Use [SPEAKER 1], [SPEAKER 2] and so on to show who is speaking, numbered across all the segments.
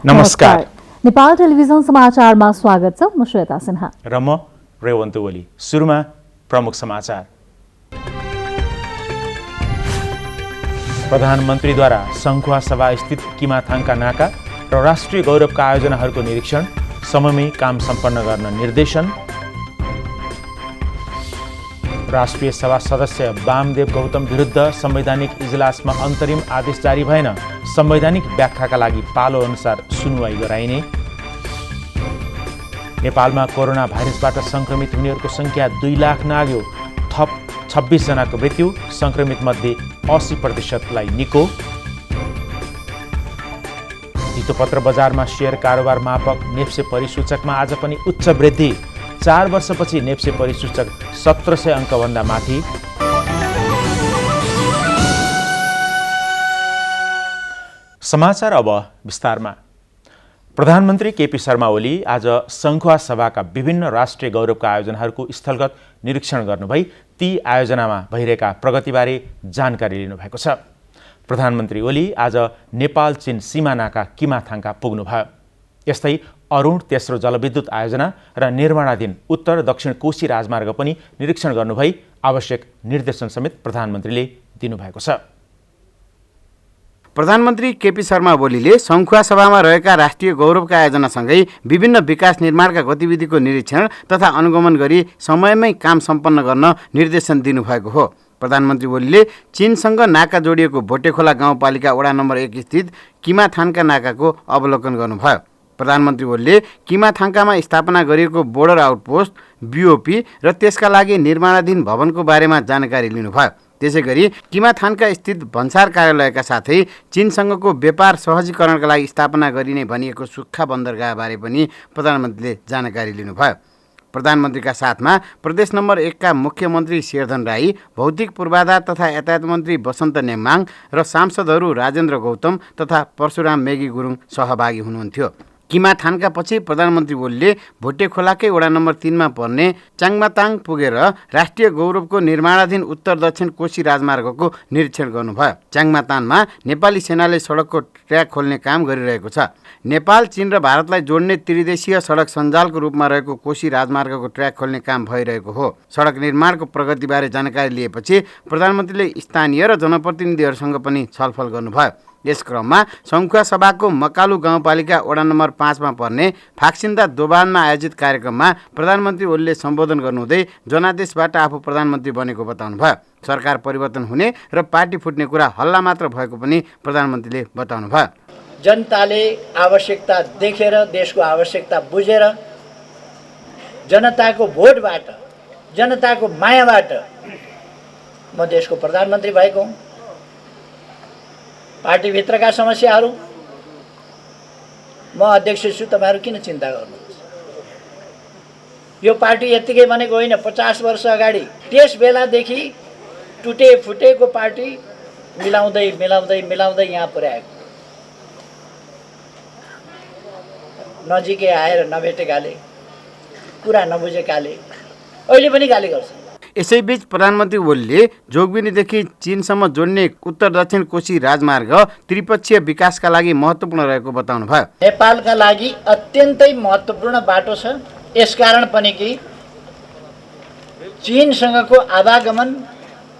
[SPEAKER 1] नमस्कार।
[SPEAKER 2] नेपाल टेलिभिजन समाचारमा स्वागत छ। म श्वेता सिन्हा
[SPEAKER 1] र म रेवन्त ओली। सुरुमा प्रमुख समाचार। प्रधानमन्त्रीद्वारा सङ्खुवा सभा स्थित किमाथाङका नाका र राष्ट्रिय गौरवका आयोजनाहरूको निरीक्षण, समयमै काम सम्पन्न गर्न निर्देशन। राष्ट्रिय सभा सदस्य वामदेव गौतम विरुद्ध संवैधानिक इजलासमा अन्तरिम आदेश जारी भएन, संवैधानिक व्याख्याका लागि पालो अनुसार सुनुवाई गराइने। नेपालमा कोरोना भाइरसबाट संक्रमित हुनेहरूको संख्या 2 लाख नाग्यो, थप 26 जनाको मृत्यु, संक्रमित मध्ये 80% निको। धितोपत्र बजारमा शेयर कारोबार मापक नेप्से परिसूचकमा आज पनि उच्च वृद्धि, 4 वर्षपछि नेप्से परिसूचक 1700 अङ्कभन्दा माथि। समाचार अब विस्तारमा। प्रधानमन्त्री केपी शर्मा ओली आज सङ्खुवा सभाका विभिन्न राष्ट्रिय गौरवका आयोजनाहरूको स्थलगत निरीक्षण गर्नुभई ती आयोजनामा भइरहेका प्रगतिबारे जानकारी लिनुभएको छ। प्रधानमन्त्री ओली आज नेपाल चीन सीमानाका किमाथाङका पुग्नुभयो। यस्तै अरुण तेस्रो जलविद्युत आयोजना र निर्माणाधीन उत्तर दक्षिण कोशी राजमार्ग पनि निरीक्षण गर्नुभई आवश्यक निर्देशन समेत प्रधानमन्त्रीले दिनुभएको छ।
[SPEAKER 3] प्रधानमन्त्री केपी शर्मा ओलीले सङ्खुवा सभामा रहेका राष्ट्रिय गौरवका आयोजनासँगै विभिन्न विकास निर्माणका गतिविधिको निरीक्षण तथा अनुगमन गरी समयमै काम सम्पन्न गर्न निर्देशन दिनुभएको हो। प्रधानमन्त्री ओलीले चीनसँग नाका जोडिएको भोटेखोला गाउँपालिका वडा नम्बर 1 स्थित किमाथाङका नाकाको अवलोकन गर्नुभयो। प्रधानमन्त्री ओलीले किमाथाङकामा स्थापना गरिएको बोर्डर आउटपोस्ट बीओपी र त्यसका लागि निर्माणाधीन भवनको बारेमा जानकारी लिनुभयो। त्यसैगरी किमाथाङका स्थित भन्सार कार्यालयका साथै चीनसँगको व्यापार सहजीकरणका लागि स्थापना गरिने भनिएको सुक्खा बन्दरगाहबारे पनि प्रधानमन्त्रीले जानकारी लिनुभयो। प्रधानमन्त्रीका साथमा प्रदेश नम्बर 1 का मुख्यमन्त्री शेरधन राई, भौतिक पूर्वाधार तथा यातायात मन्त्री बसन्त नेमाङ र सांसदहरू राजेन्द्र गौतम तथा परशुराम मेगी गुरुङ सहभागी हुनुहुन्थ्यो। किमाथाङका पछि प्रधानमन्त्री ओलीले भोटेखोलाकै वडा नम्बर 3 मा पर्ने चाङमाताङ पुगेर राष्ट्रिय गौरवको निर्माणाधीन उत्तर दक्षिण कोशी राजमार्गको निरीक्षण गर्नुभयो। चाङमाताङमा नेपाली सेनाले सडकको ट्र्याक खोल्ने काम गरिरहेको छ। नेपाल, चीन र भारतलाई जोड्ने त्रिदेशीय सडक सञ्जालको रूपमा रहेको कोशी राजमार्गको ट्र्याक खोल्ने काम भइरहेको हो। सडक निर्माणको प्रगतिबारे जानकारी लिएपछि प्रधानमन्त्रीले स्थानीय र जनप्रतिनिधिहरूसँग पनि छलफल गर्नुभयो। यस क्रममा सङ्खुवा सभाको मकालु गाउँपालिका वडा नम्बर 5 मा पर्ने फाक्सिन्दा दोबानमा आयोजित कार्यक्रममा प्रधानमन्त्री ओलीले सम्बोधन गर्नुहुँदै जनादेशबाट आफू प्रधानमन्त्री बनेको बताउनुभयो। सरकार परिवर्तन हुने र पार्टी फुट्ने कुरा हल्ला मात्र भएको पनि प्रधानमन्त्रीले बताउनुभयो।
[SPEAKER 4] जनताले आवश्यकता देखेर, देशको आवश्यकता बुझेर, जनताको भोटबाट, जनताको मायाबाट म देशको प्रधानमन्त्री भएको हुँ। पार्टीभित्रका समस्याहरू म अध्यक्ष छु, तपाईँहरू किन चिन्ता गर्नुहुन्छ? यो पार्टी यत्तिकै बनेको होइन। 50 वर्ष अगाडि त्यस बेलादेखि टुटे फुटेको पार्टी मिलाउँदै मिलाउँदै मिलाउँदै यहाँ पुर्याएको। नजिकै आएर नभेटेकाले, कुरा नबुझेकाले अहिले पनि गाली गर्छ।
[SPEAKER 3] यसैबीच प्रधानमन्त्री ओलीले जोगबुनीदेखि चीनसम्म जोड्ने उत्तर दक्षिण कोशी राजमार्ग त्रिपक्षीय विकासका लागि महत्त्वपूर्ण रहेको बताउनुभयो।
[SPEAKER 4] नेपालका लागि अत्यन्तै महत्त्वपूर्ण बाटो छ। यसकारण पनि कि चीनसँगको आवागमन,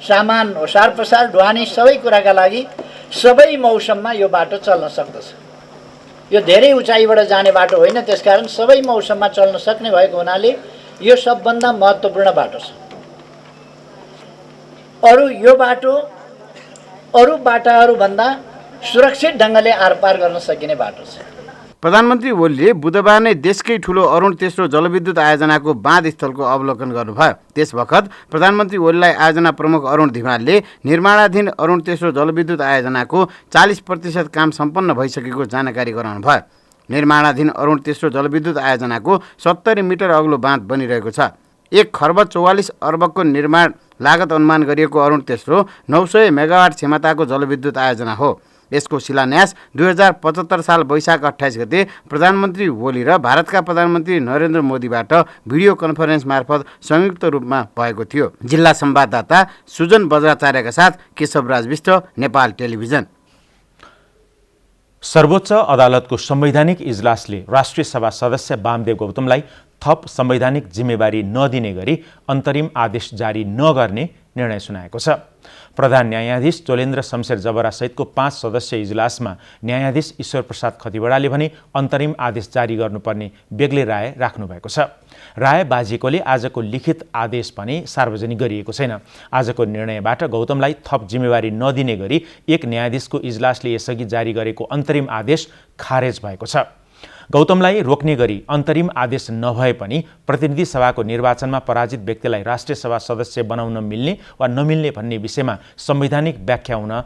[SPEAKER 4] सामान ओसार पसार, ढुवानी सबै कुराका लागि सबै मौसममा यो बाटो चल्न सक्दछ। यो धेरै उचाइबाट जाने बाटो होइन, त्यसकारण सबै मौसममा चल्न सक्ने भएको हुनाले यो सबभन्दा महत्त्वपूर्ण बाटो छ। यो बाटो अरू बाटाहरूभन्दा सुरक्षित ढङ्गले आरपार गर्न सकिने बाटो छ।
[SPEAKER 3] प्रधानमन्त्री ओलीले बुधबार नै देशकै ठुलो अरुण तेस्रो जलविद्युत आयोजनाको बाँध स्थलको अवलोकन गर्नुभयो। त्यस बखत प्रधानमन्त्री ओलीलाई आयोजना प्रमुख अरुण धिमालले निर्माणाधीन अरुण तेस्रो जलविद्युत आयोजनाको 40% काम सम्पन्न भइसकेको जानकारी गराउनुभयो। निर्माणाधीन अरुण तेस्रो जलविद्युत आयोजनाको 70 मिटर अग्लो बाँध बनिरहेको छ। 1 खर्ब 44 अर्बको निर्माण लागत अनुमान गरिएको अरुण तेस्रो 900 मेगावाट क्षमताको जलविद्युत आयोजना हो। यसको शिलान्यास 2075 साल वैशाख 28 गते प्रधानमन्त्री ओली र भारतका प्रधानमन्त्री नरेन्द्र मोदीबाट भिडियो कन्फरेन्स मार्फत संयुक्त रूपमा भएको थियो। जिल्ला संवाददाता सुजन बज्राचार्यका साथ केशवराज विष्ट, नेपाल टेलिभिजन।
[SPEAKER 1] सर्वोच्च अदालतको संवैधानिक इजलासले राष्ट्रिय सभा सदस्य वामदेव गौतमलाई थप संवैधानिक जिम्मेवारी नदिने गरी अन्तरिम आदेश जारी नगर्ने निर्णय सुनाएको छ। प्रधान न्यायाधीश चोलेन्द्र शमशेर जबरा सहितको 5 सदस्यीय इजलासमा न्यायाधीश ईश्वर प्रसाद खतिवड़ाले भने अन्तरिम आदेश जारी गर्नुपर्ने बेग्लै राय राख्नु भएको छ। राय बाजिएकोले आजको लिखित आदेश पनि सार्वजनिक गरिएको छैन। आजको निर्णयबाट गौतमलाई थप जिम्मेवारी नदिने गरी एक न्यायाधीशको इजलासले यसअघि जारी गरेको अन्तरिम आदेश खारेज भएको छ। गौतमलाई रोक्ने गरी अन्तरिम आदेश नभए पनि प्रतिनिधि सभाको निर्वाचनमा पराजित व्यक्तिलाई राष्ट्रिय सभा सदस्य बनाउन मिल्ने वा नमिल्ने भन्ने विषयमा संवैधानिक व्याख्या हुन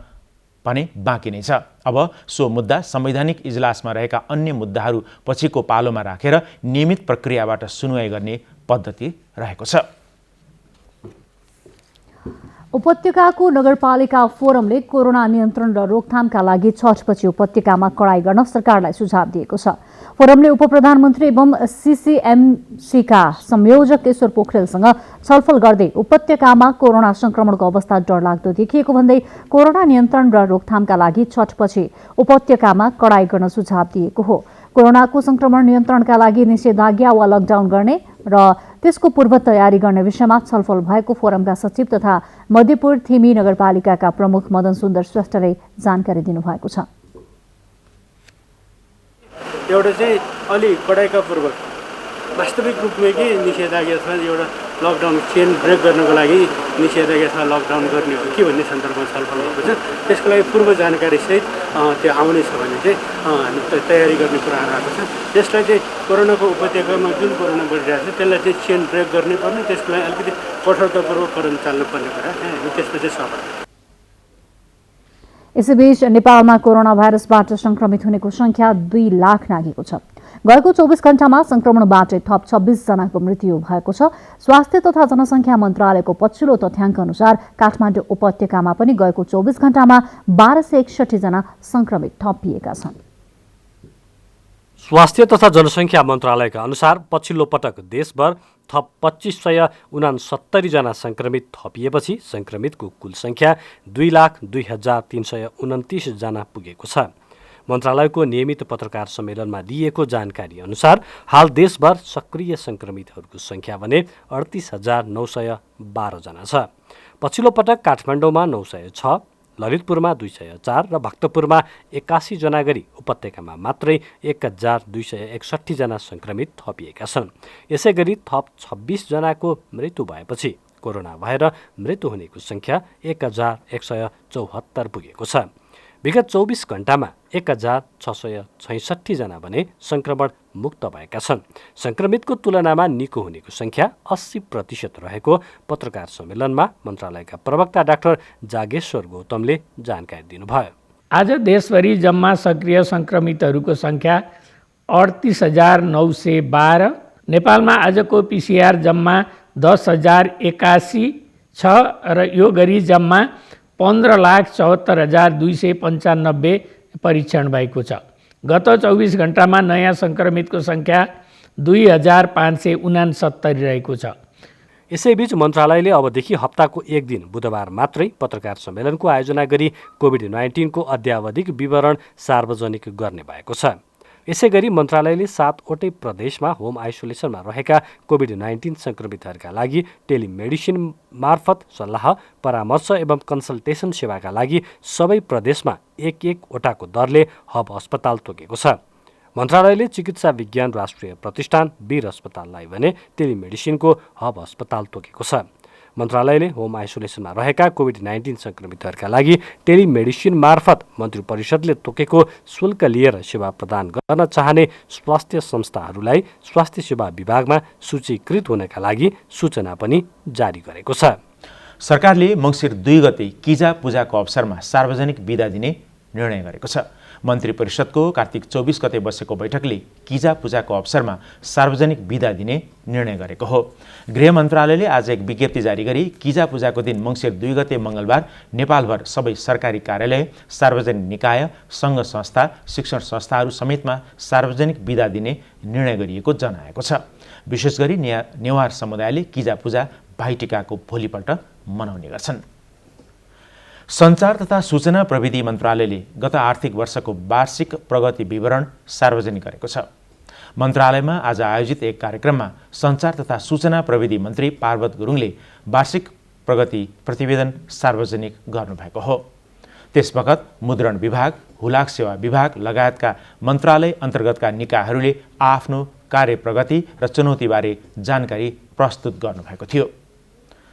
[SPEAKER 1] पनि बाँकी नै छ। अब सो मुद्दा संवैधानिक इजलासमा रहेका अन्य मुद्दाहरू पछिको पालोमा राखेर नियमित प्रक्रियाबाट सुनवाई गर्ने पद्धति रहेको छ।
[SPEAKER 2] उपत्यकाको नगरपालिका फोरमले कोरोना नियन्त्रण र रोकथामका लागि छठपछि उपत्यकामा कडाई गर्न सरकारलाई सुझाव दिएको छ। फोरमले उपप्रधानमन्त्री एवं सीसीएमसीका संयोजक ईश्वर पोखरेलसँग छलफल गर्दै उपत्यकामा कोरोना संक्रमणको अवस्था डरलाग्दो देखिएको भन्दै कोरोना नियन्त्रण र रोकथामका लागि छठपछि उपत्यकामा कडाई गर्न सुझाव दिएको हो। कोरोनाको संक्रमण नियन्त्रणका लागि निषेधाज्ञा वा लकडाउन गर्ने र त्यसको पूर्व तयारी गर्ने विषयमा छलफल भएको फोरमका सचिव तथा मध्यपुर थिमी नगरपालिकाका प्रमुख मदन सुन्दर श्रेष्ठले जानकारी दिनुभएको छ।
[SPEAKER 5] एउटा चाहिँ अलि कडाइका पूर्वक वास्तविक रूपमै के निषेधाज्ञा छ, एउटा लकडाउन चेन ब्रेक गर्नको लागि निषेधाज्ञा छ, लकडाउन गर्ने हो कि भन्ने सन्दर्भमा छलफल भएको छ। त्यसको लागि पूर्व जानकारीसहित त्यो आउने छ भने चाहिँ तयारी गर्ने कुराहरू आएको छ। त्यसलाई चाहिँ कोरोनाको उपत्यकामा जुन कोरोना बढिरहेको छ त्यसलाई चाहिँ चेन ब्रेक गर्नै पर्ने, त्यसको लागि अलिकति कठोरतापूर्वक कदम चाल्नुपर्ने कुरा त्यसमा चाहिँ सहभागी।
[SPEAKER 2] यसैबीच नेपालमा कोरोना भाइरसबाट संक्रमित हुनेको संख्या 2 लाख नाघेको छ। गएको 24 घण्टामा संक्रमणबाट थप 26 जनाको मृत्यु भएको छ। स्वास्थ्य तथा जनसङ्ख्या मन्त्रालयको पछिल्लो तथ्याङ्क अनुसार काठमाडौँ उपत्यकामा पनि गएको 24 घण्टामा 1261 जना संक्रमित थपिएका छन्।
[SPEAKER 6] स्वास्थ्य तथा जनसङ्ख्या मन्त्रालयका अनुसार पछिल्लो पटक देशभर थप 2569 जना संक्रमित थपिएपछि संक्रमितको कुल संख्या 2,02,329 जना पुगेको छ। मन्त्रालयको नियमित पत्रकार सम्मेलनमा दिएको जानकारी अनुसार हाल देशभर सक्रिय संक्रमितहरूको संख्या भने 38,912 जना छ। पछिल्लो पटक काठमाडौँमा 906, ललितपुरमा 204 र भक्तपुरमा 81 जना गरी उपत्यकामा मात्रै 1,261 जना संक्रमित थपिएका छन्। यसै गरी थप 26 जनाको मृत्यु भएपछि कोरोना भएर मृत्यु हुनेको संख्या 1,174 पुगेको छ। विगत 24 घण्टामा 1,666 जना भने संक्रमण मुक्त भएका छन्। संक्रमितको तुलनामा निको हुनेको संख्या 80% रहेको पत्रकार सम्मेलनमा मन्त्रालयका प्रवक्ता डाक्टर जागेश्वर गौतमले जानकारी दिनुभयो।
[SPEAKER 7] आज देशभरि जम्मा सक्रिय संक्रमितहरूको संख्या 38,912। नेपालमा आजको पीसीआर जम्मा 10,081 छ र यो गरी जम्मा 15,74,295 परीक्षण भएको छ। गत 24 घण्टामा नयाँ संक्रमितको संख्या 2,569 रहेको छ।
[SPEAKER 6] यसैबीच मन्त्रालयले अबदेखि हप्ताको एक दिन बुधबार मात्रै पत्रकार सम्मेलनको आयोजना गरी कोभिड-19 को अद्यावधिक विवरण सार्वजनिक गर्ने भएको छ। यसैगरी मन्त्रालयले 7वटै प्रदेशमा होम आइसोलेसनमा रहेका कोभिड-19 संक्रमितहरूका लागि टेलिमेडिसिन मार्फत सल्लाह, परामर्श एवं कन्सल्टेसन सेवाका लागि सबै प्रदेशमा 1-1वटाको दरले हब अस्पताल तोकेको छ। मन्त्रालयले चिकित्सा विज्ञान राष्ट्रिय प्रतिष्ठान वीर अस्पताललाई भने टेलिमेडिसिनको हब अस्पताल तोकेको छ। मन्त्रालयले होम आइसोलेसनमा रहेका कोभिड-19 संक्रमितहरूका लागि टेलिमेडिसिन मार्फत मन्त्री परिषदले तोकेको शुल्क लिएर सेवा प्रदान गर्न चाहने स्वास्थ्य संस्थाहरूलाई स्वास्थ्य सेवा विभागमा सूचीकृत हुनका लागि सूचना पनि जारी गरेको छ।
[SPEAKER 1] सरकारले मङ्सिर 2 गते किजा पूजाको अवसरमा सार्वजनिक बिदा दिने निर्णय गरेको छ। मन्त्री परिषदको कार्तिक 24 गते बसेको बैठकले किजा पूजाको अवसरमा सार्वजनिक बिदा दिने निर्णय गरेको हो। गृह मन्त्रालयले आज एक विज्ञप्ति जारी गरी किजा पूजाको दिन मङ्सिर 2 गते मंगलबार नेपालभर सबै सरकारी कार्यालय, सार्वजनिक निकाय, सङ्घ संस्था, शिक्षण संस्थाहरू समेतमा सार्वजनिक बिदा दिने निर्णय गरिएको जनाएको छ। विशेष गरी नेवार समुदायले किजा पूजा भाइटिकाको भोलिपल्ट मनाउने गर्छन्। सञ्चार तथा सूचना प्रविधि मन्त्रालयले गत आर्थिक वर्षको वार्षिक प्रगति विवरण सार्वजनिक गरेको छ। मन्त्रालयमा आज आयोजित एक कार्यक्रममा सञ्चार तथा सूचना प्रविधि मन्त्री पार्वत गुरुङले वार्षिक प्रगति प्रतिवेदन सार्वजनिक गर्नुभएको हो। त्यसबखत मुद्रण विभाग, हुलाक सेवा विभाग लगायतका मन्त्रालय अन्तर्गतका निकायहरूले आफ्नो कार्य प्रगति र चुनौतीबारे जानकारी प्रस्तुत गर्नुभएको थियो।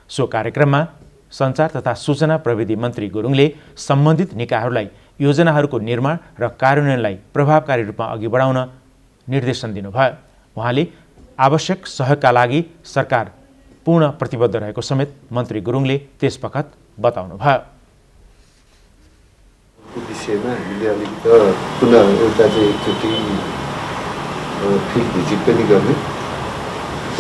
[SPEAKER 1] सो कार्यक्रममा सञ्चार तथा सूचना प्रविधि मन्त्री गुरुङले सम्बन्धित निकायहरूलाई योजनाहरूको निर्माण र कार्यान्वयनलाई प्रभावकारी रूपमा अघि बढाउन निर्देशन दिनुभयो। उहाँले आवश्यक सहयोगका लागि सरकार पूर्ण प्रतिबद्ध रहेको समेत मन्त्री गुरुङले त्यसबखत बताउनुभयो।
[SPEAKER 8] विषयमा हामीले अलिक पुनः एउटा चाहिँ एकचोटि फिल्ड भिजिट पनि गर्ने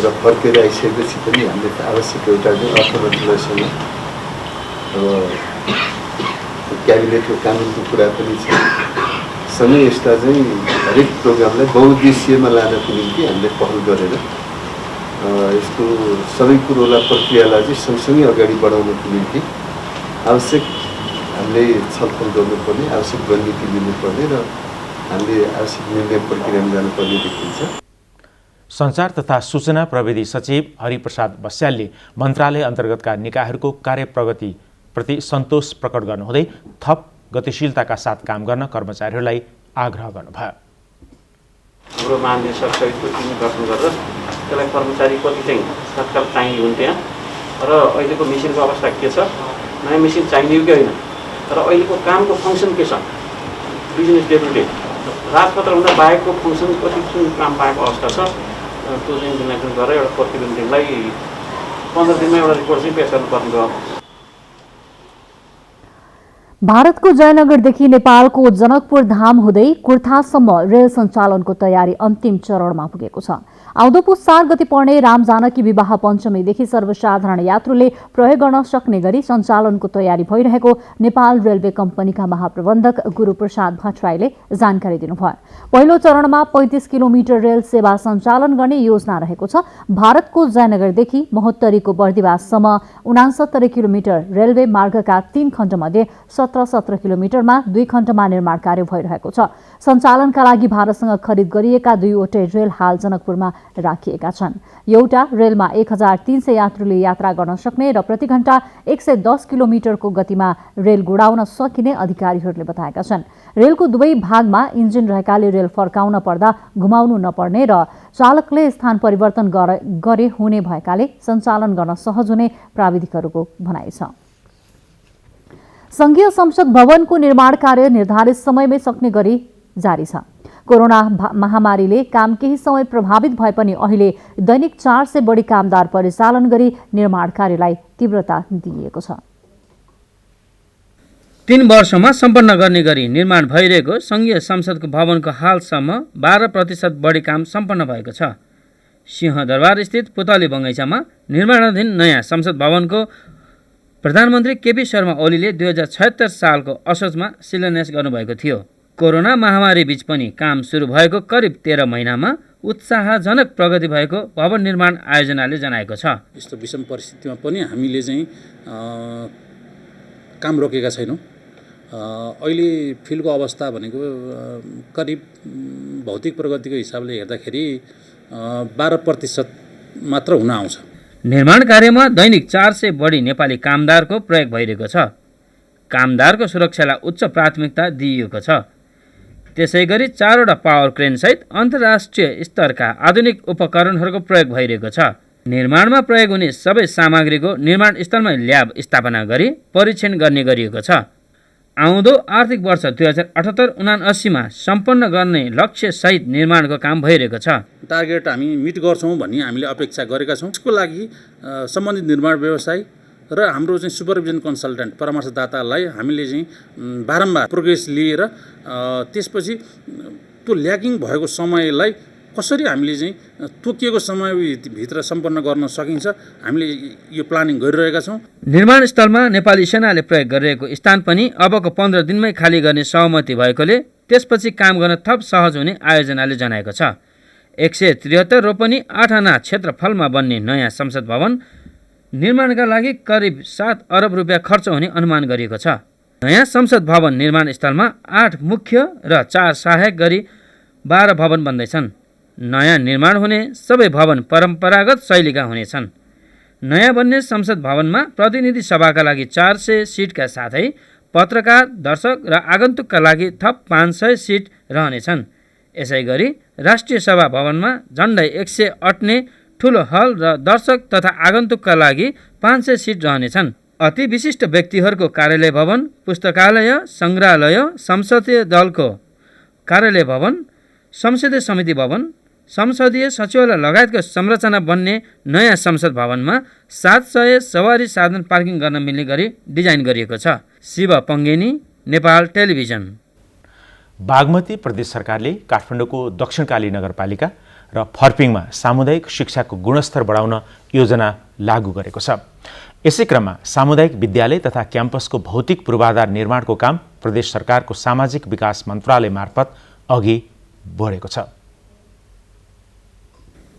[SPEAKER 8] र फर्केर आइसकेपछि पनि हामीले आवश्यक एउटा चाहिँ अर्थ मन्त्रालयसँग अब क्याबिनेटको कानुनको कुरा पनि छ। सँगै यस्ता चाहिँ हरेक प्रोग्रामलाई बहुउद्देश्यमा लानको निम्ति हामीले पहल गरेर यसको सबै कुरोलाई प्रक्रियालाई चाहिँ सँगसँगै अगाडि बढाउनको निम्ति आवश्यक हामीले छलफल गर्नुपर्ने, आवश्यक रणनीति लिनुपर्ने र हामीले आवश्यक निर्णय प्रक्रियामा जानुपर्ने देखिन्छ।
[SPEAKER 1] सञ्चार तथा सूचना प्रविधि सचिव हरिप्रसाद बस्यालले मन्त्रालय अन्तर्गतका निकायहरूको कार्य प्रगतिप्रति सन्तोष प्रकट गर्नुहुँदै थप गतिशीलताका साथ काम गर्न कर्मचारीहरूलाई आग्रह गर्नुभयो।
[SPEAKER 9] हाम्रो महानिदेशक सहितको टिम गठन गरेर त्यसलाई कर्मचारी कति चाहिँ तत्काल चाहिने हुन् त्यहाँ र अहिलेको मेसिनको अवस्था के छ, नयाँ मेसिन चाहिने हो कि होइन, र अहिलेको कामको फङ्सन के छ, बिजनेस डे टु डे राजपत्रभन्दा बाहेकको फङ्सन कति जुन काम पाएको अवस्था छ त्यो चाहिँ मूल्याङ्कन गरेर एउटा प्रतिवेदन टिमलाई 15 दिनमा एउटा रिपोर्ट चाहिँ पेश गर्नुपर्ने भयो।
[SPEAKER 2] भारतको जयनगरदेखि नेपालको जनकपुर धाम हुँदै कुर्थासम्म रेल सञ्चालनको तयारी अन्तिम चरणमा पुगेको छ। आउँदो पुस 4 गते पर्ने राम जानकी विवाह पञ्चमीदेखि सर्वसाधारण यात्रुले प्रयोग गर्न सक्ने गरी सञ्चालनको तयारी भइरहेको नेपाल रेलवे कम्पनीका महाप्रबन्धक गुरूप्रसाद भट्टराईले जानकारी दिनुभयो। पहिलो चरणमा 35 किलोमिटर रेल सेवा सञ्चालन गर्ने योजना रहेको छ। भारतको जयनगरदेखि महोत्तरीको बर्दिवाससम्म 69 किलोमिटर रेलवे मार्गका 3 खण्डमध्ये 17 किलोमिटरमा 2 खण्डमा निर्माण कार्य भइरहेको छ। सञ्चालनका लागि भारतसँग खरिद गरिएका 2वटै रेल हाल जनकपुरमा राखिएका छन्। एउटा रेलमा 1300 यात्रुले यात्रा गर्न सक्ने र प्रति घण्टा 110 किलोमिटरको गतिमा रेल गुडाउन सकिने अधिकारीहरूले बताएका छन्। रेलको दुवै भागमा इन्जिन रहेकाले रेल फर्काउन पर्दा घुमाउनु नपर्ने र चालकले स्थान परिवर्तन गरे हुने भएकाले सञ्चालन गर्न सहज हुने प्राविधिकहरूको भनाइ छ। संघीय संसद भवनको निर्माण कार्य निर्धारित समयमै सक्ने गरी जारी छ। कोरोना महामारीले काम केही समय प्रभावित भए पनि अहिले दैनिक 400 बढी कामदार परिचालन गरी निर्माण कार्यलाई तीव्रता दिइएको छ।
[SPEAKER 10] 3 वर्षमा सम्पन्न गर्ने गरी निर्माण भइरहेको संघीय संसदको भवनको हालसम्म 12% बढी काम सम्पन्न भएको छ। सिंहदरबार स्थित पुतली बगैँचामा निर्माणाधीन नयाँ संसद भवनको प्रधानमन्त्री केपी शर्मा ओलीले 2076 सालको असोजमा शिलान्यास गर्नुभएको थियो। कोरोना महामारी बीच पनि काम सुरु भएको करिब 13 महिनामा उत्साहजनक प्रगति भएको भवन निर्माण आयोजनाले जनाएको छ।
[SPEAKER 11] यस्तो विषम परिस्थितिमा पनि हामीले चाहिँ काम रोकेका छैनौँ। अहिले फिल्डको अवस्था भनेको करिब भौतिक प्रगतिको हिसाबले हेर्दाखेरि 12% मात्र हुन आउँछ।
[SPEAKER 10] निर्माण कार्यमा दैनिक 400 बढी नेपाली कामदारको प्रयोग भइरहेको छ। कामदारको सुरक्षालाई उच्च प्राथमिकता दिइएको छ। त्यसैगरी 4वटा पावर क्रेन सहित अन्तर्राष्ट्रिय स्तरका आधुनिक उपकरणहरूको प्रयोग भइरहेको छ। निर्माणमा प्रयोग हुने सबै सामग्रीको निर्माण स्थलमै ल्याब स्थापना गरी परीक्षण गर्ने गरिएको छ। आउँदो आर्थिक वर्ष 2078-79 मा सम्पन्न गर्ने लक्ष्य सहित निर्माणको काम भइरहेको छ।
[SPEAKER 11] टार्गेट हामी मिट गर्छौँ भन्ने हामीले अपेक्षा गरेका छौँ। यसको लागि सम्बन्धित निर्माण व्यवसायी र हाम्रो चाहिँ सुपरभिजन कन्सल्टेन्ट परामर्शदातालाई हामीले चाहिँ बारम्बार प्रोग्रेस लिएर त्यसपछि त्यो ल्यागिङ भएको समयलाई कसरी हामीले चाहिँ तोकिएको समयभित्र सम्पन्न गर्न सकिन्छ हामीले यो प्लानिङ गरिरहेका छौँ।
[SPEAKER 10] निर्माण स्थलमा नेपाली सेनाले प्रयोग गरिरहेको स्थान पनि अबको 15 दिनमै खाली गर्ने सहमति भएकोले त्यसपछि काम गर्न थप सहज हुने आयोजनाले जनाएको छ। 173 रोपनी 8 आना क्षेत्रफलमा बन्ने नयाँ संसद भवन निर्माणका लागि करिब 7 अरब रुपियाँ खर्च हुने अनुमान गरिएको छ। नयाँ संसद भवन निर्माण स्थलमा 8 मुख्य र 4 सहायक गरी 12 भवन बन्दैछन्। नयाँ निर्माण हुने सबै भवन परम्परागत शैलीका हुनेछन्। नयाँ बन्ने संसद भवनमा प्रतिनिधि सभाका लागि 400 सिटका साथै पत्रकार, दर्शक र आगन्तुकका लागि थप 500 सिट रहनेछन्। यसै गरी राष्ट्रिय सभा भवनमा झन्डै 100 अट्ने ठुलो हल र दर्शक तथा आगन्तुकका लागि 500 सिट रहनेछन्। अति विशिष्ट व्यक्तिहरूको कार्यालय भवन, पुस्तकालय, सङ्ग्रहालय, संसदीय दलको कार्यालय भवन, संसदीय समिति भवन, संसदीय सचिवालय लगायतको संरचना बन्ने नयाँ संसद भवनमा 700 सवारी साधन पार्किङ गर्न मिल्ने गरी डिजाइन गरिएको छ। शिव पङ्गेनी, नेपाल टेलिभिजन।
[SPEAKER 1] बागमती प्रदेश सरकारले काठमाडौँको दक्षिणकाली नगरपालिका र फर्पिङमा सामुदायिक शिक्षाको गुणस्तर बढाउन योजना लागू गरेको छ। यसै क्रममा सामुदायिक विद्यालय तथा क्याम्पसको भौतिक पूर्वाधार निर्माणको काम प्रदेश सरकारको सामाजिक विकास मन्त्रालय मार्फत अघि बढेको छ।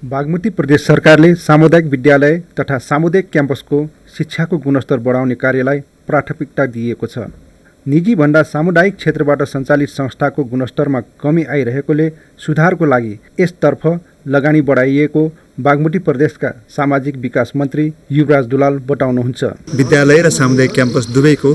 [SPEAKER 12] बागमती प्रदेश सरकारले सामुदायिक विद्यालय तथा सामुदायिक क्याम्पसको शिक्षाको गुणस्तर बढाउने कार्यलाई प्राथमिकता दिएको छ। निजी भन्दा सामुदायिक क्षेत्रबाट सञ्चालित संस्थाको गुणस्तरमा कमी आइरहेकोले सुधारको लागि यसतर्फ लगानी बढाइएको बागमती प्रदेशका सामाजिक विकास मन्त्री युवराज दुलाल बताउनुहुन्छ।
[SPEAKER 13] विद्यालय र सामुदायिक क्याम्पस दुवैको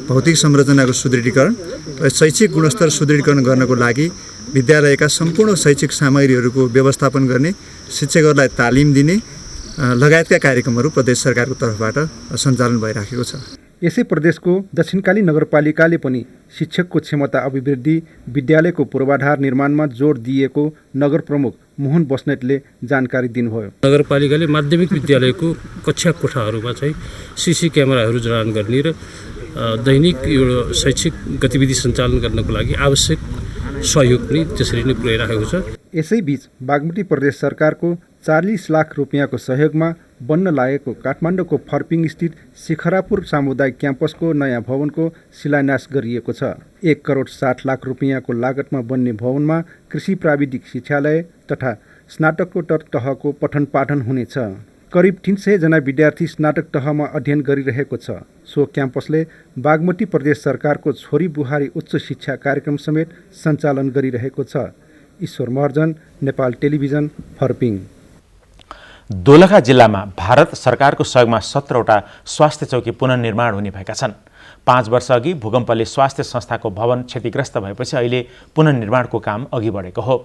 [SPEAKER 13] भौतिक संरचनाको सुदृढीकरण र शैक्षिक गुणस्तर सुदृढीकरण गर्नको लागि विद्यालयका सम्पूर्ण शैक्षिक सामग्रीहरूको व्यवस्थापन गर्ने, शिक्षकहरूलाई तालिम दिने लगायतका कार्यक्रमहरू प्रदेश सरकारको तर्फबाट सञ्चालन भइराखेको छ।
[SPEAKER 12] यसै प्रदेशको दक्षिणकाली नगरपालिकाले पनि शिक्षकको क्षमता अभिवृद्धि, विद्यालयको पूर्वाधार निर्माणमा जोड दिएको नगर प्रमुख मोहन बस्नेतले जानकारी दिनुभयो।
[SPEAKER 14] नगरपालिकाले माध्यमिक विद्यालयको कक्षा कोठाहरूमा चाहिँ सीसी क्यामेराहरू जडान गर्ने र दैनिक यो शैक्षिक गतिविधि सञ्चालन गर्नको लागि आवश्यक सहयोग पनि त्यसरी नै पुर्याइराखेको छ।
[SPEAKER 12] यसैबीच बागमती प्रदेश सरकारको 40 लाख रुपियाँको सहयोगमा बन्न लागेको काठमाडौँको फर्पिङ स्थित शिखरापुर सामुदायिक क्याम्पसको नयाँ भवनको शिलान्यास गरिएको छ। 1 करोड 60 लाख रुपियाँको लागतमा बन्ने भवनमा कृषि प्राविधिक शिक्षालय तथा स्नातकोत्तर तहको पठन पाठन हुनेछ। करिब 300 जना विद्यार्थी स्नातक तहमा अध्ययन गरिरहेको छ। सो क्याम्पसले बागमती प्रदेश सरकारको छोरी बुहारी उच्च शिक्षा कार्यक्रम समेत सञ्चालन गरिरहेको छ। ईश्वर महर्जन, नेपाल टेलिभिजन, फर्पिङ।
[SPEAKER 1] दोलखा जिल्लामा भारत सरकारको सहयोगमा 17वटा स्वास्थ्य चौकी पुनर्निर्माण हुने भएका छन्। 5 वर्ष अघि भूकम्पले स्वास्थ्य संस्थाको भवन क्षतिग्रस्त भएपछि अहिले पुनर्निर्माणको काम अघि बढेको हो।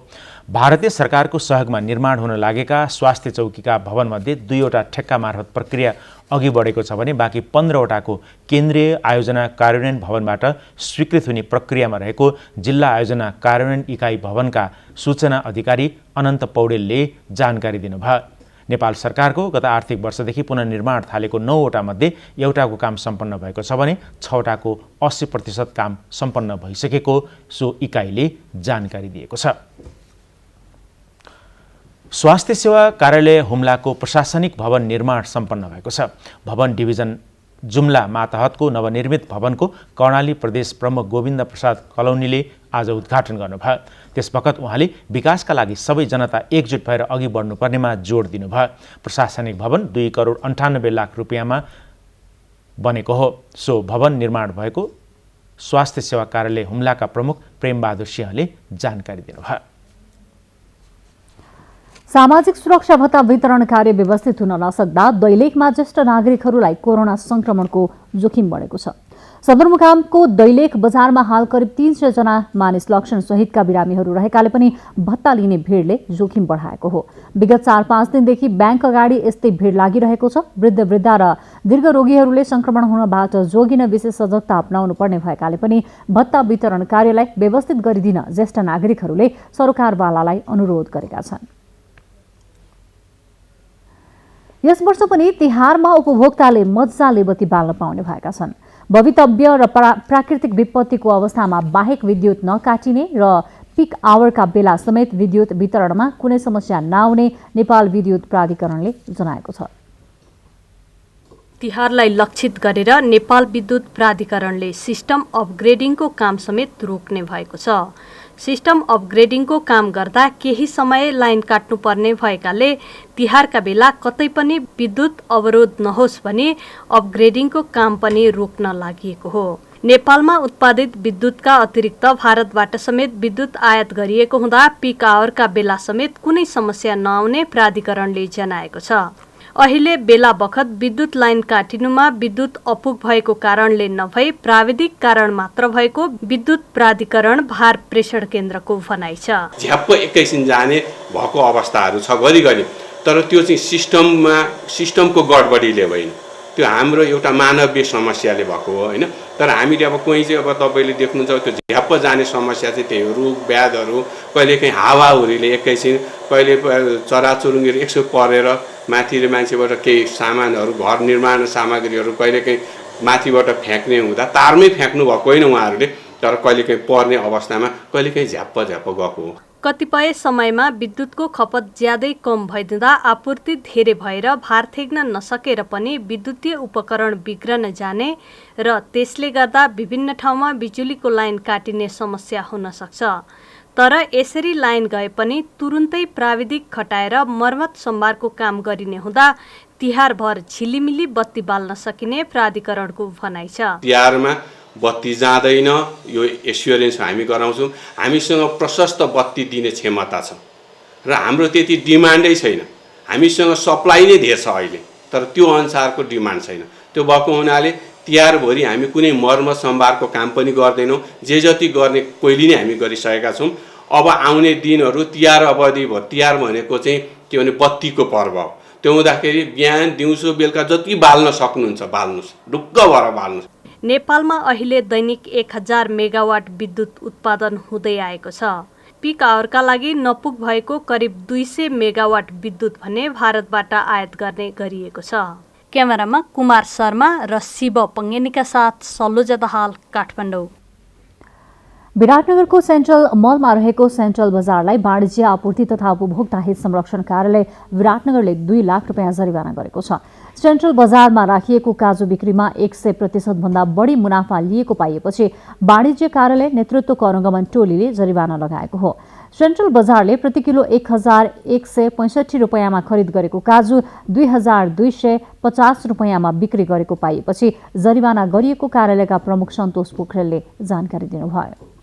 [SPEAKER 1] भारतीय सरकारको सहयोगमा निर्माण हुन लागेका स्वास्थ्य चौकीका भवनमध्ये 2वटा ठेक्का मार्फत प्रक्रिया अघि बढेको छ भने बाँकी 15वटाको केन्द्रीय आयोजना कार्यान्वयन भवनबाट स्वीकृत हुने प्रक्रियामा रहेको जिल्ला आयोजना कार्यान्वयन इकाइ भवनका सूचना अधिकारी अनन्त पौडेलले जानकारी दिनुभयो। नेपाल सरकारको गत आर्थिक वर्षदेखि पुनर्निर्माण थालेको 9वटा मध्ये एउटाको काम सम्पन्न भएको छ भने 6वटाको 80% काम सम्पन्न भइसकेको सो इकाइले जानकारी दिएको छ। स्वास्थ्य सेवा कार्यालय हुम्लाको प्रशासनिक भवन निर्माण सम्पन्न भएको छ। भवन डिभिजन जुम्ला मातहतको नवनिर्मित भवनको कर्णाली प्रदेश प्रमुख गोविन्द प्रसाद कलौनीले आज उद्घाटन गर्नुभयो। त्यसबखत उहाँले विकासका लागि सबै जनता एकजुट भएर अघि बढ्नुपर्नेमा जोड दिनुभयो। प्रशासनिक भवन 2 करोड 98 लाख रुपियाँमा बनेको हो। सो भवन निर्माण भएको स्वास्थ्य सेवा कार्यालय हुम्लाका प्रमुख प्रेमबहादुर सिंहले जानकारी दिनुभयो।
[SPEAKER 2] सामाजिक सुरक्षा भत्ता वितरण कार्य व्यवस्थित हुन नसक्दा दैलेखमा ज्येष्ठ नागरिकहरूलाई कोरोना संक्रमणको जोखिम बढेको छ। सदरमुकामको दैलेख बजारमा हाल करिब 300 जना मानिस लक्षण सहितका बिरामीहरू रहेकाले पनि भत्ता लिने भिडले जोखिम बढाएको हो। विगत 4-5 दिनदेखि ब्याङ्क अगाडि यस्तै भिड लागिरहेको छ। वृद्ध वृद्धा र दीर्घ रोगीहरूले संक्रमण हुनबाट जोगिन विशेष सजगता अपनाउनु पर्ने भएकाले पनि भत्ता वितरण कार्यलाई व्यवस्थित गरिदिन ज्येष्ठ नागरिकहरूले सरकारवालालाई अनुरोध गरेका छन्। यस वर्ष पनि तिहारमा उपभोक्ताले मजाले बत्ती बाल्न पाउने भएका छन्। भवितव्य र प्राकृतिक विपत्तिको अवस्थामा बाहेक विद्युत नकाटिने र पिक आवरका बेला समेत विद्युत वितरणमा कुनै समस्या नआउने नेपाल विद्युत प्राधिकरणले जनाएको छ।
[SPEAKER 15] तिहारलाई लक्षित गरेर नेपाल विद्युत प्राधिकरणले सिस्टम अपग्रेडिङको काम समेत रोक्ने भएको छ। सिस्टम अपग्रेडिङको काम गर्दा केही समय लाइन काट्नुपर्ने भएकाले तिहारका बेला कतै पनि विद्युत अवरोध नहोस् भने अपग्रेडिङको काम पनि रोक्न लागि हो। नेपालमा उत्पादित विद्युतका अतिरिक्त भारतबाट समेत विद्युत आयात गरिएको हुँदा पीक आवरका बेला समेत कुनै समस्या नआउने प्राधिकरणले जनाएको छ। अहिले बेला बखत विद्युत लाइन काटिनुमा विद्युत अपुग भएको कारणले नभई प्राविधिक कारण मात्र भएको विद्युत प्राधिकरण भार प्रेषण केन्द्रको भनाइ छ।
[SPEAKER 16] झ्याप्प एकैछिन जाने भएको अवस्थाहरू छ घरिघरि, तर त्यो चाहिँ सिस्टमको गडबडीले होइन, त्यो हाम्रो एउटा मानवीय समस्याले भएको हो होइन। तर हामीले अब कोही चाहिँ अब तपाईँले देख्नुहुन्छ त्यो झ्याप्प जाने समस्या चाहिँ त्यही हो, रुख ब्याधहरू, कहिलेकाहीँ हावाहुरीले एकैछिन, कहिले चराचुरुङ्गीहरू एकछिन परेर माथिले मान्छेबाट केही सामानहरू घर निर्माण सामग्रीहरू कहिलेकाहीँ माथिबाट फ्याँक्ने हुँदा तारमै फ्याँक्नु भएको होइन उहाँहरूले, तर कहिलेकाहीँ पर्ने अवस्थामा कहिलेकाहीँ झ्याप्प गएको हो।
[SPEAKER 15] कतिपय समयमा विद्युतको खपत ज्यादै कम भइदिँदा आपूर्ति धेरै भएर भार थेग्न नसकेर पनि विद्युतीय उपकरण बिग्रन जाने र त्यसले गर्दा विभिन्न ठाउँमा बिजुलीको लाइन काटिने समस्या हुन सक्छ। तर यसरी लाइन गए पनि तुरुन्तै प्राविधिक खटाएर मर्मत सम्भारको काम गरिने हुँदा तिहारभर झिलिमिली बत्ती बाल्न सकिने प्राधिकरणको भनाइ छ।
[SPEAKER 16] तिहारमा बत्ती जाँदैन यो एस्योरेन्स हामी गराउँछौँ। हामीसँग प्रशस्त बत्ती दिने क्षमता छ र हाम्रो त्यति डिमान्डै छैन। हामीसँग सप्लाई नै धेरै छ अहिले, तर त्यो अनुसारको डिमान्ड छैन। त्यो भएको हुनाले तिहारभरि हामी कुनै मर्मत सम्भारको काम पनि गर्दैनौँ। जे जति गर्ने पहिले नै हामी गरिसकेका छौँ। अब आउने दिनहरू तिहार अवधि भयो। तिहार भनेको चाहिँ के भने बत्तीको पर्व हो। त्यो हुँदाखेरि बिहान दिउँसो बेलुका जति बाल्न सक्नुहुन्छ बाल्नुहोस्, ढुक्क भएर बाल्नुहोस्।
[SPEAKER 15] नेपालमा अहिले दैनिक 1000 मेगावाट विद्युत उत्पादन हुँदै आएको छ। पीक आवरका लागि नपुग भएको करिब 200 मेगावाट विद्युत भने भारतबाट आयात गर्ने गरिएको छ। क्यामेरामा कुमार शर्मा र शिव पङ्गेनीका साथ सल्लोजा दाहाल, काठमाडौँ।
[SPEAKER 2] विराटनगरको सेन्ट्रल मलमा रहेको सेन्ट्रल बजारलाई वाणिज्य आपूर्ति तथा उपभोक्ता हित संरक्षण कार्यालय विराटनगरले 2 लाख रुपियाँ जरिवाना गरेको छ। सेन्ट्रल बजारमा राखिएको काजु बिक्रीमा 100% भन्दा बढी मुनाफा लिएको पाइएपछि वाणिज्य कार्यालय नेतृत्वको अनुगमन टोलीले जरिवाना लगाएको हो। सेन्ट्रल बजारले प्रति किलो 1165 रुपियाँमा खरिद गरेको काजु 2250 रुपियाँमा बिक्री गरेको पाइएपछि जरिवाना गरिएको कार्यालयका प्रमुख सन्तोष पोखरेलले जानकारी दिनुभयो।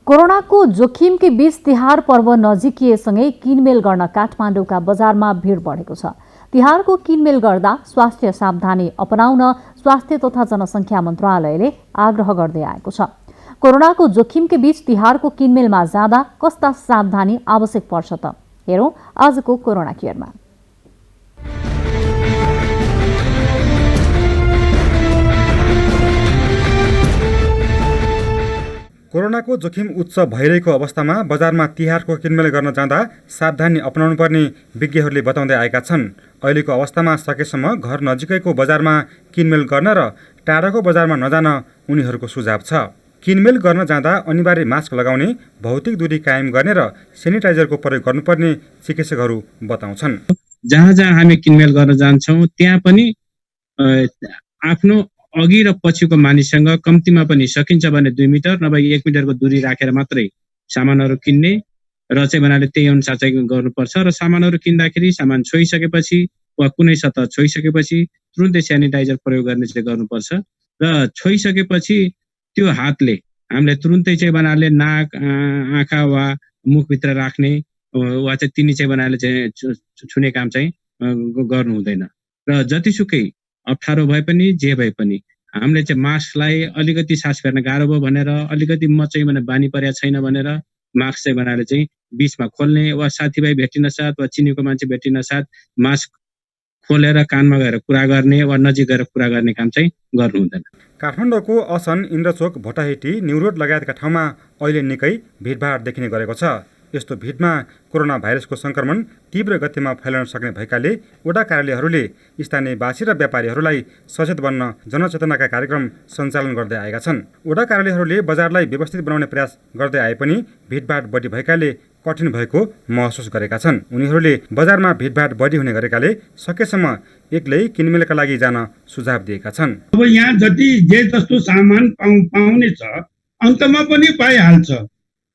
[SPEAKER 2] कोरोनाको जोखिमकै बीच तिहार पर्व नजिकिएसँगै किनमेल गर्न काठमाडौँका बजारमा भिड बढेको छ। तिहारको किनमेल गर्दा स्वास्थ्य सावधानी अपनाउन स्वास्थ्य तथा जनसङ्ख्या मन्त्रालयले आग्रह गर्दै आएको छ। कोरोनाको जोखिमकै बीच तिहारको किनमेलमा जाँदा कस्ता सावधानी आवश्यक पर्छ त? हेरौँ आजको कोरोना केयरमा।
[SPEAKER 12] कोरोनाको जोखिम उच्च भइरहेको अवस्थामा बजारमा तिहारको किनमेल गर्न जाँदा सावधानी अपनाउनु पर्ने विज्ञहरूले बताउँदै आएका छन्। अहिलेको अवस्थामा सकेसम्म घर नजिकैको बजारमा किनमेल गर्न र टाढाको बजारमा नजान उनीहरूको सुझाव छ। किनमेल गर्न जाँदा अनिवार्य मास्क लगाउने, भौतिक दूरी कायम गर्ने र सेनिटाइजरको प्रयोग गर्नुपर्ने चिकित्सकहरू बताउँछन्।
[SPEAKER 17] जहाँ जहाँ हामी किनमेल गर्न जान्छौँ त्यहाँ पनि आफ्नो अघि र पछिको मानिससँग कम्तीमा पनि सकिन्छ भने 2 मिटर नभए 1 मिटरको दूरी राखेर मात्रै सामानहरू किन्ने र चाहिँ भन्नाले त्यही अनुसार चाहिँ गर्नुपर्छ। र सामानहरू किन्दाखेरि सामान छोइसकेपछि वा कुनै सतह छोइसकेपछि तुरुन्तै सेनिटाइजर प्रयोग गर्ने चाहिँ गर्नुपर्छ। र छोइसकेपछि त्यो हातले हामीले तुरुन्तै चाहिँ भन्नाले नाक, आँखा वा मुखभित्र राख्ने वा चाहिँ तिनी चाहिँ भन्नाले चाहिँ छुने काम चाहिँ गर्नु हुँदैन। र जतिसुकै अप्ठ्यारो भए पनि जे भए पनि हामीले चाहिँ मास्कलाई अलिकति सास फेर्न गाह्रो भयो भनेर, अलिकति म चाहिँ भने बानी परेको छैन भनेर मास्क चाहिँ बनाएर चाहिँ बिचमा खोल्ने वा साथीभाइ भेटिन साथ वा चिनेको मान्छे भेटिन साथ मास्क खोलेर कानमा गएर कुरा गर्ने वा नजिक गएर कुरा गर्ने काम चाहिँ गर्नु हुँदैन।
[SPEAKER 12] काठमाडौँको असन, इन्द्रचोक, भोटाहेटी, न्युरोड लगायतका ठाउँमा अहिले निकै भिडभाड देखिने गरेको छ। यस्तो भिडमा कोरोना भाइरसको संक्रमण तीव्र गतिमा फैलन सक्ने भएकाले वडा कार्यालयहरूले स्थानीयवासी र व्यापारीहरूलाई सचेत बन्न जनचेतनाका कार्यक्रम सञ्चालन गर्दै आएका छन्। वडा कार्यालयहरूले बजारलाई व्यवस्थित बनाउने प्रयास गर्दै आए पनि भिडभाड बढी भएकाले कठिन भएको महसुस गरेका छन्। उनीहरूले बजारमा भिडभाड बढी हुने गरेकाले सकेसम्म एक्लै किनमेलका लागि जान सुझाव दिएका छन्।
[SPEAKER 18] अब यहाँ जति जे जस्तो सामान पाउने छ अन्तमा पनि पाइहाल्छ,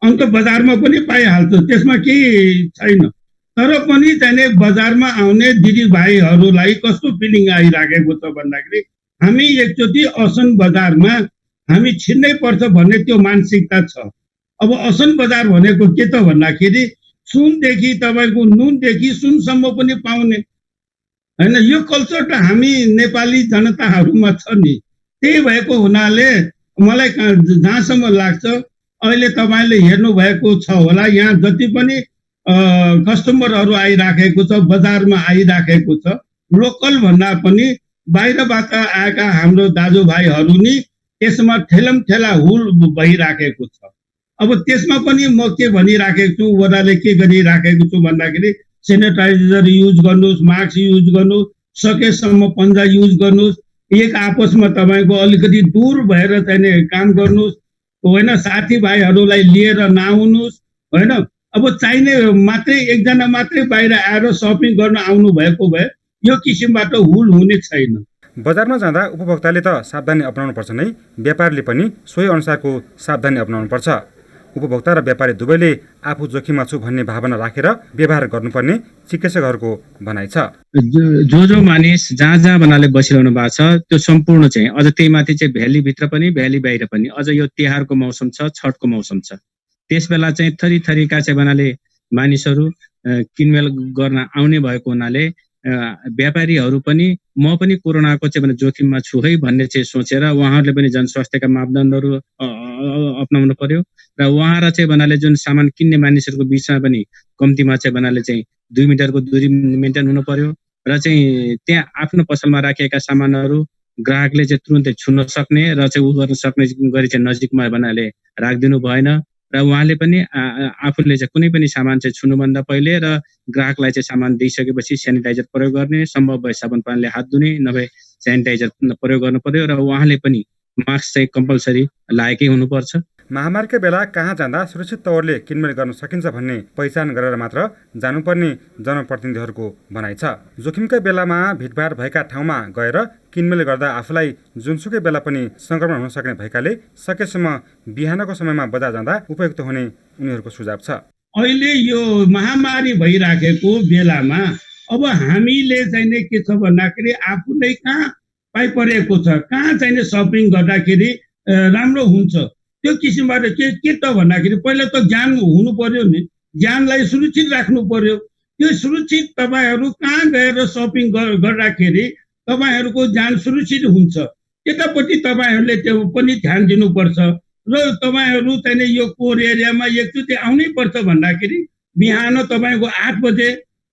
[SPEAKER 18] अन्त बजारमा पनि पाइहाल्छ, त्यसमा केही छैन। तर पनि चाहिँ बजारमा आउने दिदीभाइहरूलाई कस्तो फिलिङ आइराखेको छ भन्दाखेरि हामी एकचोटि असन बजारमा हामी छिन्नै पर्छ भन्ने त्यो मानसिकता छ। अब असन बजार भनेको के त भन्दाखेरि सुनदेखि तपाईँको नुनदेखि सुनसम्म पनि पाउने होइन, यो कल्चर त हामी नेपाली जनताहरूमा छ नि। त्यही भएको हुनाले मलाई जहाँसम्म लाग्छ अहिले तपाईँले हेर्नु भएको छ होला, यहाँ जति पनि कस्टमरहरू आइराखेको छ, बजारमा आइराखेको छ, लोकल भन्दा पनि बाहिरबाट आएका हाम्रो दाजुभाइहरू नि त्यसमा ठेलमठेला हुल भइराखेको छ। अब त्यसमा पनि म के भनिराखेको छु, वडाले के गरिराखेको छु भन्दाखेरि सेनिटाइजर युज गर्नुहोस्, मास्क युज गर्नुहोस्, सकेसम्म पन्जा युज गर्नुहोस्, एक आपसमा तपाईँको अलिकति दूर भएर चाहिँ काम गर्नुहोस् होइन, साथीभाइहरूलाई लिएर नआउनुहोस् होइन। अब चाहिने मात्रै एकजना मात्रै बाहिर आएर सपिङ गर्न आउनु भएको भए यो किसिमबाट हुल हुने छैन।
[SPEAKER 12] बजारमा जाँदा उपभोक्ताले त सावधानी अपनाउनु पर्छ नै, व्यापारीले पनि सोही अनुसारको सावधानी अपनाउनु पर्छ। उपभोक्ता र व्यापारी दुवैले आफू जोखिममा छु भन्ने भावना राखेर व्यवहार गर्नुपर्ने चिकित्सकहरूको भनाइ छ।
[SPEAKER 17] जो मानिस जहाँ जहाँ भन्नाले बसिरहनु भएको छ त्यो सम्पूर्ण चाहिँ अझ त्यही माथि चाहिँ भ्यालीभित्र पनि भ्याली बाहिर पनि अझ यो तिहारको मौसम छ, छठको मौसम छ, त्यस बेला चाहिँ थरी थरीका चाहिँ भन्नाले मानिसहरू किनमेल गर्न आउने भएको हुनाले व्यापारीहरू पनि म पनि कोरोनाको चाहिँ भने जोखिममा छु है भन्ने चाहिँ सोचेर उहाँहरूले पनि जनस्वास्थ्यका मापदण्डहरू अपनाउनु पर्यो र उहाँ र चाहिँ भन्नाले जुन सामान किन्ने मानिसहरूको बिचमा पनि कम्तीमा चाहिँ भन्नाले चाहिँ 2 मिटरको दूरी मेन्टेन हुनु पर्यो र चाहिँ त्यहाँ आफ्नो पसलमा राखिएका सामानहरू ग्राहकले चाहिँ तुरुन्तै छुन सक्ने र चाहिँ उ गर्न सक्ने गरी चाहिँ नजिकमा भन्नाले राखिदिनु भएन र उहाँले पनि आफूले चाहिँ कुनै पनि सामान चाहिँ छुनुभन्दा पहिले र ग्राहकलाई चाहिँ सामान दिइसकेपछि सेनिटाइजर प्रयोग गर्ने, सम्भव भए साबुन पानीले हात धुने, नभए सेनिटाइजर प्रयोग गर्नु पर्यो र उहाँले पनि मास्क चाहिँ कम्पलसरी लाएकै हुनुपर्छ।
[SPEAKER 12] महामारीका बेला कहाँ जाँदा सुरक्षित तवरले किनमेल गर्न सकिन्छ भन्ने पहिचान गरेर मात्र जानुपर्ने जनप्रतिनिधिहरूको भनाइ छ। जोखिमका बेलामा भिडभाड भएका ठाउँमा गएर किनमेल गर्दा आफूलाई जुनसुकै बेला पनि संक्रमण हुन सक्ने भएकाले सकेसम्म बिहानको समयमा बजार जाँदा उपयुक्त हुने उनीहरूको सुझाव छ।
[SPEAKER 18] अहिले यो महामारी भइराखेको बेलामा अब हामीले चाहिँ के छ भन्दाखेरि आफूलाई कहाँ पाइपरेको छ, कहाँ चाहिँ सपिङ गर्दाखेरि राम्रो हुन्छ त्यो किसिमबाट के त भन्दाखेरि पहिला त ज्यान हुनु पर्यो नि, ज्यानलाई सुरक्षित राख्नु पर्यो। त्यो सुरक्षित तपाईँहरू कहाँ गएर सपिङ गर्दाखेरि तपाईँहरूको ज्यान सुरक्षित हुन्छ, त्यतापट्टि तपाईँहरूले त्यो पनि ध्यान दिनुपर्छ र तपाईँहरू चाहिँ यो कोर एरियामा एकचोटि आउनै पर्छ भन्दाखेरि बिहान तपाईँको 8 बजे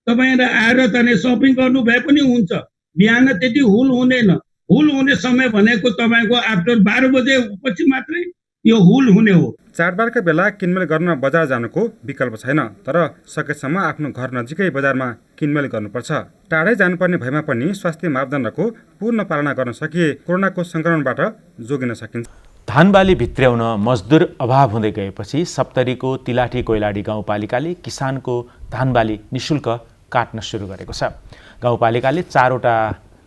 [SPEAKER 18] तपाईँहरू आएर चाहिँ सपिङ गर्नु भए पनि हुन्छ। बिहान त्यति हुल हुँदैन, हुल हुने समय भनेको तपाईँको आफ्टर 12 बजे पछि मात्रै यो हुल हुने हो।
[SPEAKER 12] चाडबाडका बेला किनमेल गर्न बजार जानुको विकल्प छैन, तर सकेसम्म आफ्नो घर नजिकै बजारमा किनमेल गर्नुपर्छ। टाढै जानुपर्ने भएमा पनि स्वास्थ्य मापदण्डको पूर्ण पालना गर्न सकिए कोरोनाको संक्रमणबाट जोगिन सकिन्छ।
[SPEAKER 1] धानबाली भित्र्याउन मजदुर अभाव हुँदै गएपछि सप्तरीको तिलाठी कोइलाडी गाउँपालिकाले किसानको धानबाली निशुल्क काट्न सुरु गरेको छ। गाउँपालिकाले 4वटा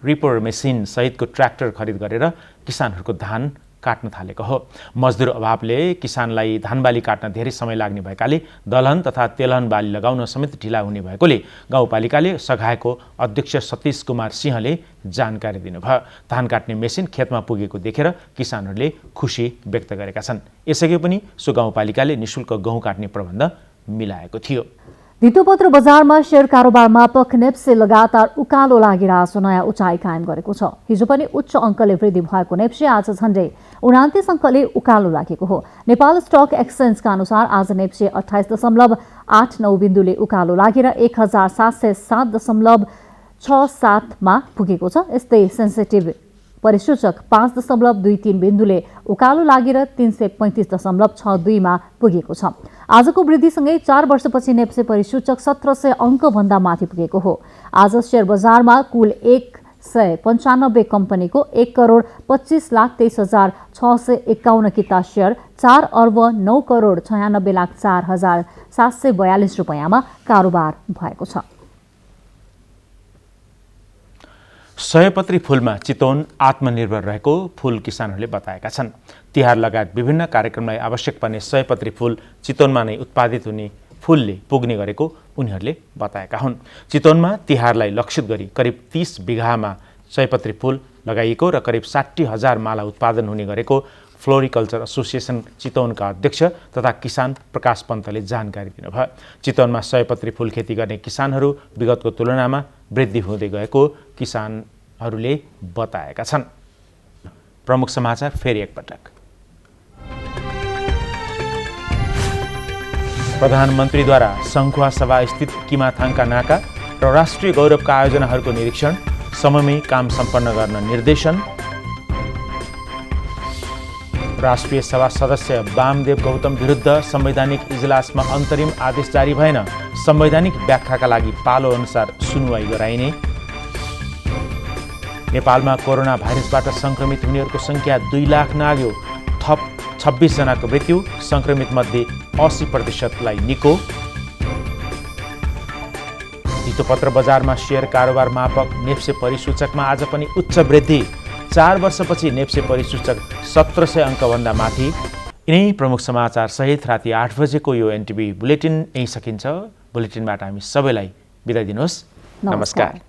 [SPEAKER 1] रिपर मेसिन सहितको ट्र्याक्टर खरिद गरेर किसानहरूको धान काट्न थालेको हो। मजदुर अभावले किसानलाई धानबाली काट्न धेरै समय लाग्ने भएकाले दलहन तथा तेलहन बाली लगाउन समेत ढिला हुने भएकोले गाउँपालिकाले सघाएको अध्यक्ष सतीश कुमार सिंहले जानकारी दिनुभयो। धान काट्ने मेसिन खेतमा पुगेको देखेर किसानहरूले खुसी व्यक्त गरेका छन्। यसअघि पनि सो गाउँपालिकाले निशुल्क गहुँ काट्ने प्रबन्ध मिलाएको थियो।
[SPEAKER 2] धितोपत्र बजारमा शेयर कारोबारमा पख नेप्से लगातार उकालो लागेर आज नयाँ उचाइ कायम गरेको छ। हिजो पनि उच्च अङ्कले वृद्धि भएको नेप्से आज झण्डै 29 अङ्कले उकालो लागेको हो। नेपाल स्टक एक्सचेन्जका अनुसार आज नेप्से 28.89 बिन्दुले उकालो लागेर 1707.67 मा पुगेको छ। यस्तै सेन्सिटिभ परिसूचक 5.23 बिन्दुले उकालो लागेर 335.62 मा पुगेको छ। आजको वृद्धिसँगै 4 वर्षपछि नेप्से परिसूचक 1700 अङ्कभन्दा माथि पुगेको हो। आज शेयर बजारमा कुल 195 कम्पनीको 1,25,23,651 किता शेयर 4,09,96,04,742 रुपैयाँमा कारोबार भएको छ।
[SPEAKER 1] सयपत्री फूलमा चितवन आत्मनिर्भर रहेको फूल किसानहरूले बताएका छन्। तिहार लगायत विभिन्न कार्यक्रमलाई आवश्यक पर्ने सयपत्री फूल चितवनमा नै उत्पादित हुने फूलले पुग्ने गरेको उनीहरूले बताएका हुन्। चितवनमा तिहारलाई लक्षित गरी करिब 30 बिघामा सयपत्री फूल लगाइएको र करिब 60,000 माला उत्पादन हुने गरेको फ्लोरिकल्चर एसोसिएसन चितवनका अध्यक्ष तथा किसान प्रकाश पन्तले जानकारी दिनुभयो। चितवनमा सयपत्री फूल खेती गर्ने किसानहरू विगतको तुलनामा वृद्धि हुँदै गएको किसानहरूले बताएका छन्। प्रमुख समाचार फेरि एकपटक। प्रधानमन्त्रीद्वारा सङ्खुवासभा स्थित किमाथाङका नाका र राष्ट्रिय गौरवका आयोजनाहरूको निरीक्षण, समयमै काम सम्पन्न गर्न निर्देशन। राष्ट्रिय सभा सदस्य वामदेव गौतम विरुद्ध संवैधानिक इजलासमा अन्तरिम आदेश जारी भएन। संवैधानिक व्याख्याका लागि पालो अनुसार सुनुवाई गराइने। नेपालमा कोरोना भाइरसबाट संक्रमित हुनेहरूको संख्या 2 लाख नाग्यो। थप 26 जनाको मृत्यु, संक्रमित मध्ये 80% निको। धितोपत्र बजारमा शेयर कारोबार मापक नेप्से परिसूचकमा आज पनि उच्च वृद्धि। 4 वर्षपछि नेप्से परिसूचक 1700 अङ्कभन्दा माथि। यिनै प्रमुख समाचार सहित राति 8 बजेको यो एनटिभी बुलेटिन यही सकिन्छ। बुलेटिनबाट हामी सबैलाई बिदा दिनुहोस्। नमस्कार।